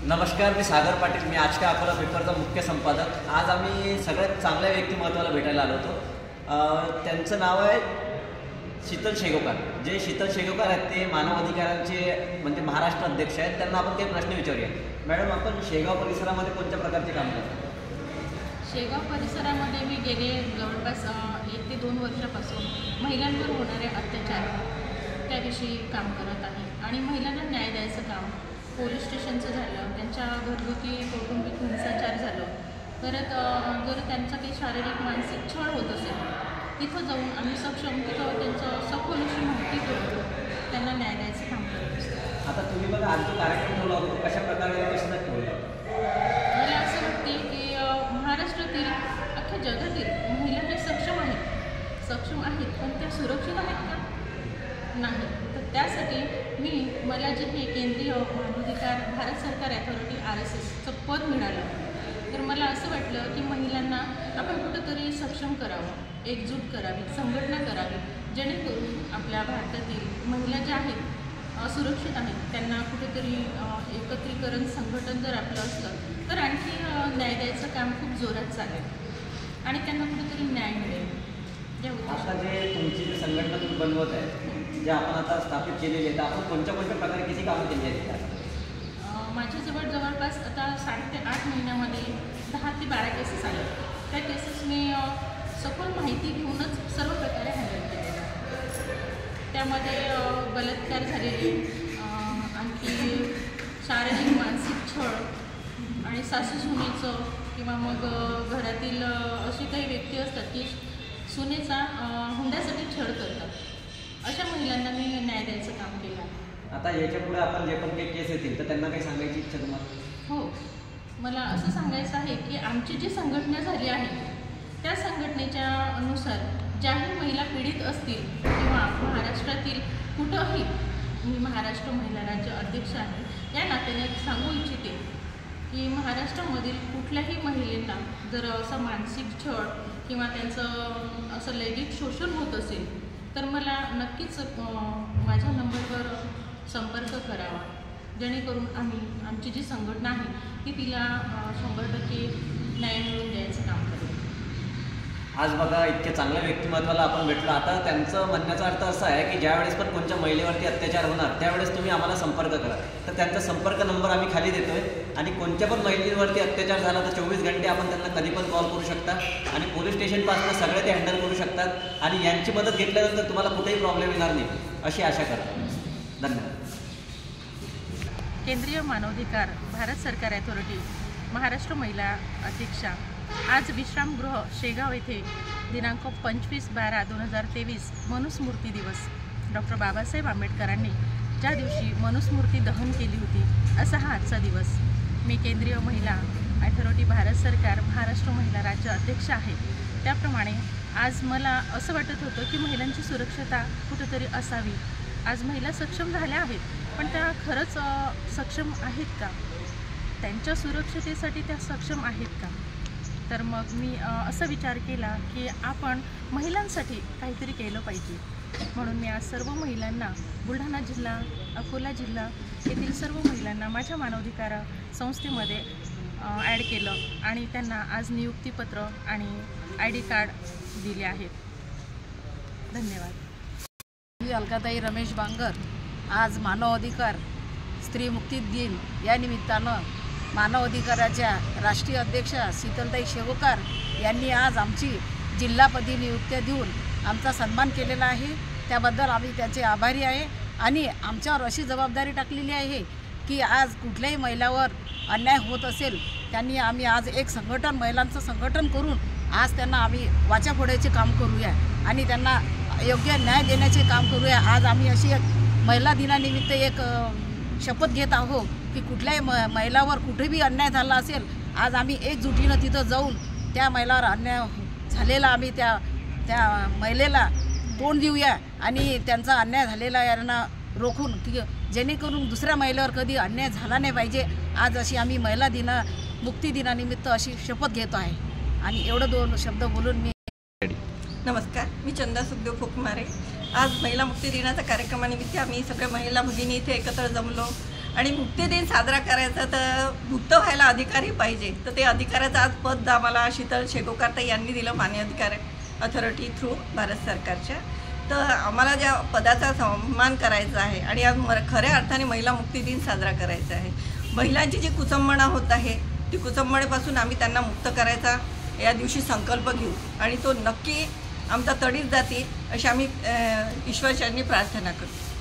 नमस्कार, मी सागर पाटील. मी आज का अकोला पेपरचा मुख्य संपादक. आज आम्ही सगळ्यात चांगल्या व्यक्तिमत्वाला भेटायला आलो होतो. त्यांचं नाव आहे शीतल शेगोकर. जे शीतल शेगोकर आहेत ते मानव अधिकारांचे म्हणजे महाराष्ट्र अध्यक्ष आहेत. त्यांना आपण काही प्रश्न विचारूया. मॅडम, आपण शेगाव परिसरामध्ये कोणत्या प्रकारचे काम करतो? शेगाव परिसरामध्ये मी गेले जवळपास 1 ते 2 वर्षापासून महिलांवर होणारे अत्याचार त्याविषयी काम करत आहे आणि महिलांना न्याय द्यायचं काम पोलीस स्टेशनचं झालं, त्यांच्या घरगुती कौटुंबिक हिंसाचार झालं, परत जर त्यांचा काही शारीरिक मानसिक छळ होत असेल तिथं जाऊन आम्ही सक्षम तिथं त्यांचं सखोल अशी माहिती करून त्यांना न्याय द्यायचं काम करत असतो. आता तुम्ही बघा, आजचा कार्यक्रम ठेवला होता, कशा प्रकारे कशाला ठेवला? मला असं वाटते की महाराष्ट्रातील अख्ख्या जगातील महिला हे सक्षम आहेत, पण त्या सुरक्षित आहेत का? नाही. तर त्यासाठी मला जे हे केंद्रीय मानवाधिकार भारत सरकार अथॉरिटी RSSचं पद मिळालं, तर मला असं वाटलं की महिलांना आपण कुठंतरी सक्षम करावं, एकजूट करावी, संघटना करावी, जेणेकरून आपल्या भारतातील महिला ज्या आहेत सुरक्षित आहेत त्यांना कुठेतरी एकत्रीकरण संघटन जर आपलं असलं तर आणखी न्याय द्यायचं काम खूप जोरात चालेल आणि त्यांना कुठेतरी न्याय मिळेल. आता जे तुमची जी संघटना तुम्ही बनवत आहे, जे आपण आता स्थापित केलेली आहे, तर आपण कोणत्या प्रकारे किती कामं केली आहेत? माझ्याजवळ जवळपास आता 7 ते 8 महिन्यामध्ये 10 ते 12 केसेस आले. त्या केसेस मी सखोल माहिती घेऊनच सर्व प्रकारे हँडल केलेल्या. त्यामध्ये बलात्कार झालेले, आणखी शारीरिक मानसिक छळ आणि सासूसुनेचं किंवा मग घरातील अशी काही व्यक्ती असतात की सुनेचा हुंड्यासाठी छळ करतात, अशा महिलांना मी न्याय द्यायचं काम केलं आहे. आता याच्यापुढे आपण जे पण काही केस येतील तर त्यांना काही सांगायची इच्छा तुम्हाला? हो, मला असं सांगायचं आहे की आमची जी संघटना झाली आहे त्या संघटनेच्या अनुसार ज्याही महिला पीडित असतील किंवा महाराष्ट्रातील कुठंही, मी महाराष्ट्र महिला राज्य अध्यक्ष आहे, या नात्याने सांगू इच्छिते की महाराष्ट्रामधील कुठल्याही महिलेला जर असं मानसिक छळ किंवा त्यांचं असं लैंगिक शोषण होत असेल तर मला नक्कीच माझ्या नंबरवर संपर्क करावा, जेणेकरून आमची जी संघटना आहे ती तिला 100% न्याय मिळवून द्यायचं काम करेल. आज बघा, इतक्या चांगल्या व्यक्तिमत्वाला आपण भेटलो. आता त्यांचं म्हणण्याचा अर्थ असा आहे की ज्यावेळेस पण कोणत्या महिलेवरती अत्याचार होणार त्यावेळेस तुम्ही आम्हाला संपर्क करा. तर त्यांचा संपर्क नंबर आम्ही खाली देतोय आणि कोणत्या पण महिलेवरती अत्याचार झाला तर 24 घंटे आपण त्यांना कधी पण कॉल करू शकता आणि पोलीस स्टेशनपासून सगळे ते हँडल करू शकतात आणि यांची मदत घेतल्यानंतर तुम्हाला कुठेही प्रॉब्लेम येणार नाही अशी आशा करतो. धन्यवाद. केंद्रीय मानवाधिकार भारत सरकार अथॉरिटी महाराष्ट्र महिला अध्यक्षा. आज विश्रामगृह शेगाव येथे दिनांक 25/12/2023 मनुस्मृती दिवस, डॉक्टर बाबासाहेब आंबेडकरांनी ज्या दिवशी मनुस्मृती दहन केली होती असा हा आजचा दिवस. मी केंद्रीय महिला अथॉरिटी भारत सरकार महाराष्ट्र महिला राज्य अध्यक्ष आहे. त्याप्रमाणे आज मला असं वाटत होतं की महिलांची सुरक्षता कुठेतरी असावी. आज महिला सक्षम झाल्या आहेत, पण त्या खरंच सक्षम आहेत का? त्यांच्या सुरक्षतेसाठी त्या सक्षम आहेत का? तर मग मी असा विचार केला की आपण महिलांसाठी काहीतरी केलं पाहिजे. म्हणून मी आज सर्व महिलांना, बुलढाणा जिल्हा, अकोला जिल्हा येथील सर्व महिलांना माझ्या मानवाधिकार संस्थेमध्ये ॲड केलं आणि त्यांना आज नियुक्तीपत्र आणि ID कार्ड दिले आहेत. धन्यवाद. मी अलकाताई रमेश बांगर. आज मानव अधिकार स्त्री मुक्ती दिन या निमित्तानं मानव अधिकाराच्या राष्ट्रीय अध्यक्षा शीतलताई शेगोकर यांनी आज आमची जिल्हापदी नियुक्त्या देऊन आमचा सन्मान केलेला आहे. त्याबद्दल आम्ही त्यांचे आभारी आहे आणि आमच्यावर अशी जबाबदारी टाकलेली आहे की आज कुठल्याही महिलावर अन्याय होत असेल त्यांनी आम्ही आज एक संघटन, महिलांचं संघटन करून आज त्यांना आम्ही वाचा फोडायचे काम करूया आणि त्यांना योग्य न्याय देण्याचे काम करूया. आज आम्ही अशी एक महिला दिनानिमित्त एक शपथ घेत आहोत की कुठल्याही महिलावर कुठेही अन्याय झाला असेल आज आम्ही एकजुटीनं तिथं जाऊन त्या महिलावर अन्याय झालेला आम्ही त्या महिलेला तोंड देऊया आणि त्यांचा अन्याय झालेला यांना रोखून की जेणेकरून दुसऱ्या महिलेवर कधी अन्याय झाला नाही पाहिजे. आज अशी आम्ही महिला मुक्ती दिनानिमित्त अशी शपथ घेतो आहे आणि एवढं 2 शब्द बोलून मी. नमस्कार, मी चंदा सुखदेव फोकमारे. आज महिला मुक्ती दिनाच्या कार्यक्रमानिमित्त आम्ही सगळ्या महिला भगिनी इथे एकत्र जमलो आणि मुक्तिदिन साजरा करायचा तर मुक्त व्हायला अधिकारी पाहिजे, तर ते अधिकाऱ्याचं आज पद आम्हाला शीतल शेगोकार यांनी दिलं मान्य अधिकार अथॉरिटी थ्रू भारत सरकारच्या. तर आम्हाला ज्या पदाचा सन्मान करायचा आहे आणि आज खऱ्या अर्थाने महिला मुक्तिदिन साजरा करायचा आहे. महिलांची जी कुचंबणा होत आहे ती कुचंबणेपासून आम्ही त्यांना मुक्त करायचा या दिवशी संकल्प घेऊ आणि तो नक्की आमचा तडीच जातील अशी आम्ही ईश्वरचरणी प्रार्थना करतो.